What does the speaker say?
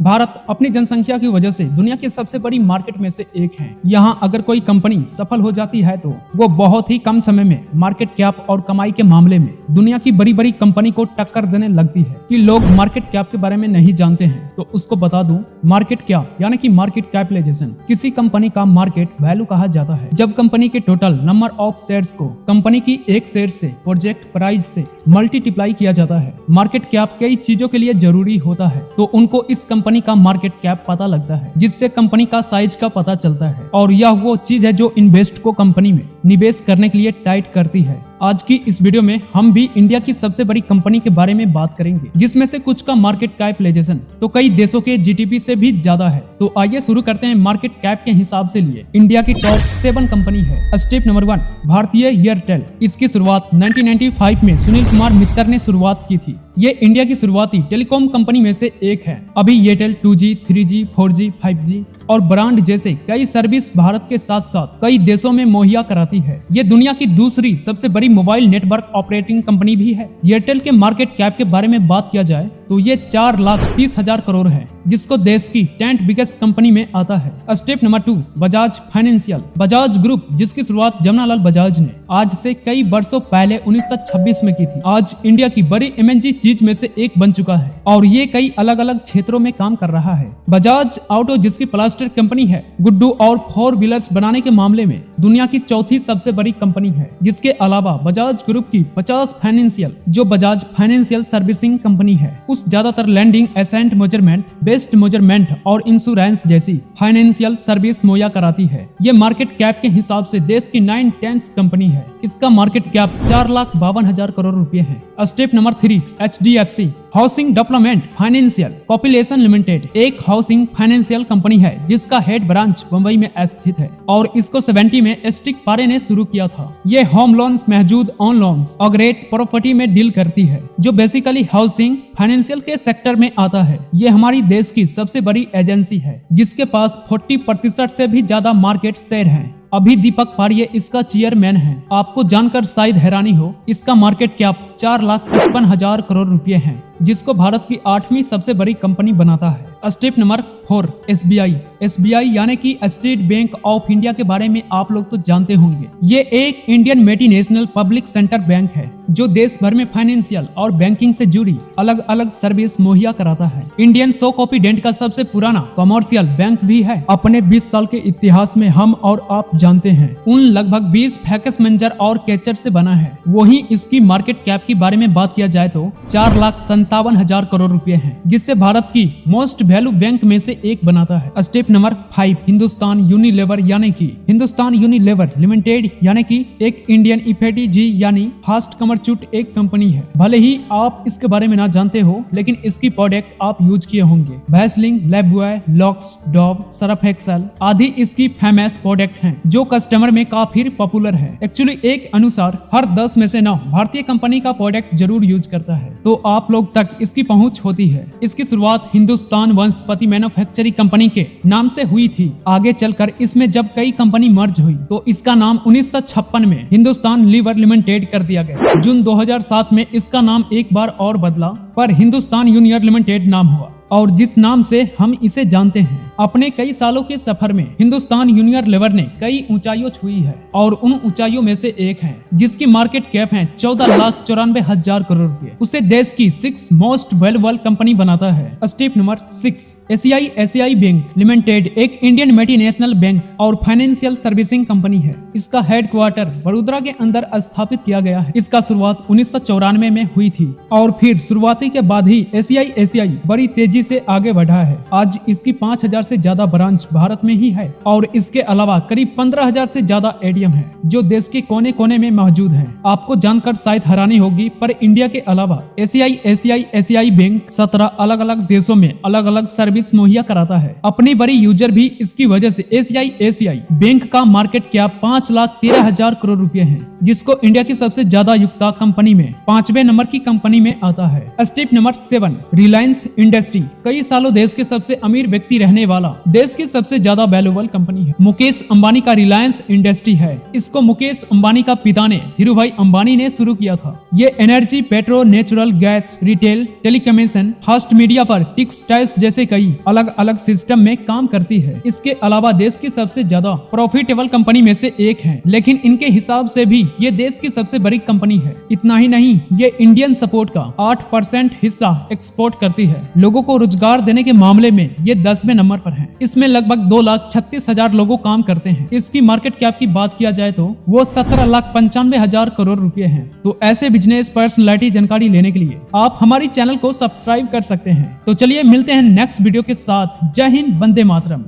भारत अपनी जनसंख्या की वजह से दुनिया की सबसे बड़ी मार्केट में से एक है। यहाँ अगर कोई कंपनी सफल हो जाती है तो वो बहुत ही कम समय में मार्केट कैप और कमाई के मामले में दुनिया की बड़ी बड़ी कंपनी को टक्कर देने लगती है। कि लोग मार्केट कैप के बारे में नहीं जानते हैं तो उसको बता दूं, मार्केट कैप यानी कि मार्केट कैपिटलाइजेशन किसी कंपनी का मार्केट वैल्यू कहा जाता है। जब कंपनी के टोटल नंबर ऑफ शेयर्स को कंपनी की एक शेयर से प्रोजेक्ट प्राइस से मल्टीप्लाई किया जाता है। मार्केट कैप कई चीजों के लिए जरूरी होता है तो उनको इस कंपनी का मार्केट कैप पता लगता है, जिससे कंपनी का साइज का पता चलता है और यह वो चीज है जो इन्वेस्ट को कंपनी में निवेश करने के लिए टाइट करती है। आज की इस वीडियो में हम भी इंडिया की सबसे बड़ी कंपनी के बारे में बात करेंगे, जिसमें से कुछ का मार्केट कैपिटलाइजेशन तो कई देशों के जीडीपी से भी ज्यादा है। तो आइए शुरू करते हैं। मार्केट कैप के हिसाब से लिए इंडिया की टॉप 7 कंपनी है। स्टेप नंबर 1, भारतीय एयरटेल। इसकी शुरुआत 1995 में सुनील कुमार मित्तर ने शुरुआत की थी। ये इंडिया की शुरुआती टेलीकॉम कंपनी में से एक है। अभी Airtel 2G, 3G, 4G, 5G और ब्रांड जैसे कई सर्विस भारत के साथ साथ कई देशों में मुहैया कराती है। ये दुनिया की दूसरी सबसे बड़ी मोबाइल नेटवर्क ऑपरेटिंग कंपनी भी है। एयरटेल के मार्केट कैप के बारे में बात किया जाए तो ये 4,30,000 करोड़ है, जिसको देश की 10th बिगेस्ट कंपनी में आता है। Step number 2, Bajaj financial. Bajaj group, जिसकी शुरुआत जमनालाल बजाज ने आज से कई वर्षों पहले 1926 में की थी, आज इंडिया की बड़ी एमएनसी चीज में से एक बन चुका है और ये कई अलग अलग क्षेत्रों में काम कर रहा है। बजाज ऑटो, जिसकी प्लास्टर कंपनी है, गुड्डू और 4 व्हीलर्स बनाने के मामले में दुनिया की चौथी सबसे बड़ी कंपनी है। जिसके अलावा बजाज ग्रुप की 50 फाइनेंशियल, जो बजाज फाइनेंशियल सर्विसिंग कंपनी है, उस ज्यादातर lending, asset measurement, best measurement और इंश्योरेंस जैसी फाइनेंशियल सर्विस मुहैया कराती है। ये मार्केट कैप के हिसाब से देश की 9th कंपनी है। इसका मार्केट कैप 4,52,000 करोड़ रुपए है। Step number 3, HDFC housing development financial corporation limited एक हाउसिंग फाइनेंशियल कंपनी है, जिसका हेड ब्रांच मुंबई में स्थित है और इसको 70 में एसटिक पारे ने शुरू किया था। ये होम लोन्स, महजूद ऑन लोन्स और ग्रेट प्रॉपर्टी में डील करती है, जो बेसिकली हाउसिंग फाइनेंशियल के सेक्टर में आता है। ये हमारी देश की सबसे बड़ी एजेंसी है, जिसके पास 40% से भी ज्यादा मार्केट शेयर है। अभी दीपक पारिये इसका चेयरमैन है। आपको जानकर शायद हैरानी हो, इसका मार्केट कैप 4,55,000 करोड़ रुपए है, जिसको भारत की 8वीं सबसे बड़ी कंपनी बनाता है। स्टेप नंबर 4, SBI यानी कि स्टेट बैंक ऑफ इंडिया के बारे में आप लोग तो जानते होंगे। ये एक Indian multinational public sector bank है, जो देश भर में फाइनेंशियल और बैंकिंग से जुड़ी अलग अलग सर्विस मुहैया कराता है। इंडियन 100 कॉपीडेंट का सबसे पुराना कमर्शियल बैंक भी है। अपने 20 साल के इतिहास में हम और आप जानते हैं उन लगभग 20 फैक्स मैनेजर और कैचर से बना है। वही इसकी मार्केट कैप के बारे में बात किया जाए तो 4,57,000 करोड़ रुपए है, जिससे भारत की मोस्ट वैल्यू बैंक में से एक बनाता है। स्टेप नंबर 5, हिंदुस्तान यूनिलीवर यानी कि हिंदुस्तान यूनिलीवर लिमिटेड यानी कि एक इंडियन FMCG यानी फास्ट कमर्चूट एक कंपनी है। भले ही आप इसके बारे में ना जानते हो, लेकिन इसकी प्रोडक्ट आप यूज किए होंगे। Vaseline, Lifebuoy, Lux, Dove, Surf Excel आदि इसकी फेमस प्रोडक्ट हैं, जो कस्टमर में काफी पॉपुलर है। एक्चुअली एक अनुसार हर 10 में से 9 भारतीय कंपनी का प्रोडक्ट जरूर यूज करता है, तो आप लोग तक इसकी पहुंच होती है। इसकी शुरुआत हिंदुस्तान वंशपति मैन्युफैक्चरिंग कंपनी के नाम से हुई थी। आगे चलकर इसमें जब कई कंपनी मर्ज हुई तो इसका नाम 1956 में हिंदुस्तान लीवर लिमिटेड कर दिया गया। जून 2007 में इसका नाम एक बार और बदला, पर हिंदुस्तान यूनिलीवर लिमिटेड नाम हुआ और जिस नाम से हम इसे जानते हैं। अपने कई सालों के सफर में हिंदुस्तान यूनिलीवर लिमिटेड ने कई ऊंचाइयों छुई है और उन ऊंचाइयों में से एक है जिसकी मार्केट कैप है 14,94,000 करोड़ रुपए। उसे देश की 6 मोस्ट वैल्यूएबल कंपनी बनाता है। स्टेप नंबर 6, एशियाई बैंक लिमिटेड एक इंडियन मल्टीनेशनल बैंक और फाइनेंशियल सर्विसिंग कंपनी है। इसका हेडक्वार्टर वडोदरा के अंदर स्थापित किया गया है। इसका शुरुआत 1994 में हुई थी और फिर शुरुआती के बाद ही एशियाई बड़ी तेजी से आगे बढ़ा है। आज इसकी 5,000 से ज्यादा ब्रांच भारत में ही है और इसके अलावा करीब 15,000 से ज्यादा एटीएम है, जो देश के कोने कोने में मौजूद है। आपको जानकर शायद हैरानी होगी, पर इंडिया के अलावा एशियाई बैंक 17 अलग अलग देशों में अलग अलग सर्विस मुहैया कराता है। अपनी बड़ी यूजर भी इसकी वजह से एशियाई बैंक का मार्केट कैप 5,13,000 करोड़ रुपए है, जिसको इंडिया की सबसे ज्यादा युक्ता कंपनी में 5वें नंबर की कंपनी में आता है। स्टेप नंबर 7, रिलायंस इंडस्ट्री कई सालों देश के सबसे अमीर व्यक्ति रहने वाला देश की सबसे ज्यादा वैल्यूएबल कंपनी है। मुकेश अंबानी का रिलायंस इंडस्ट्री है। इसको मुकेश अंबानी का पिता ने धीरूभाई अंबानी ने शुरू किया था। ये energy, petro, natural gas, retail, telecommunication, fast media पर टेक्सटाइल्स जैसे कई कई अलग अलग सिस्टम में काम करती है। इसके अलावा देश की सबसे ज्यादा प्रॉफिटेबल कंपनी में से एक है, लेकिन इनके हिसाब से भी ये देश की सबसे बड़ी कंपनी है। इतना ही नहीं, ये इंडियन सपोर्ट का 8% हिस्सा एक्सपोर्ट करती है। लोगों को रोजगार देने के मामले में ये 10वें नंबर पर है। इसमें लगभग 2,36,000 लोगों काम करते हैं। इसकी मार्केट कैप की बात किया जाए तो वो 17,95,000 करोड़ रुपए है। तो ऐसे बिजनेस पर्सनैलिटी जानकारी लेने के लिए आप हमारी चैनल को सब्सक्राइब कर सकते हैं। तो चलिए मिलते हैं नेक्स्ट वीडियो के साथ। जय हिंद, वंदे मातरम।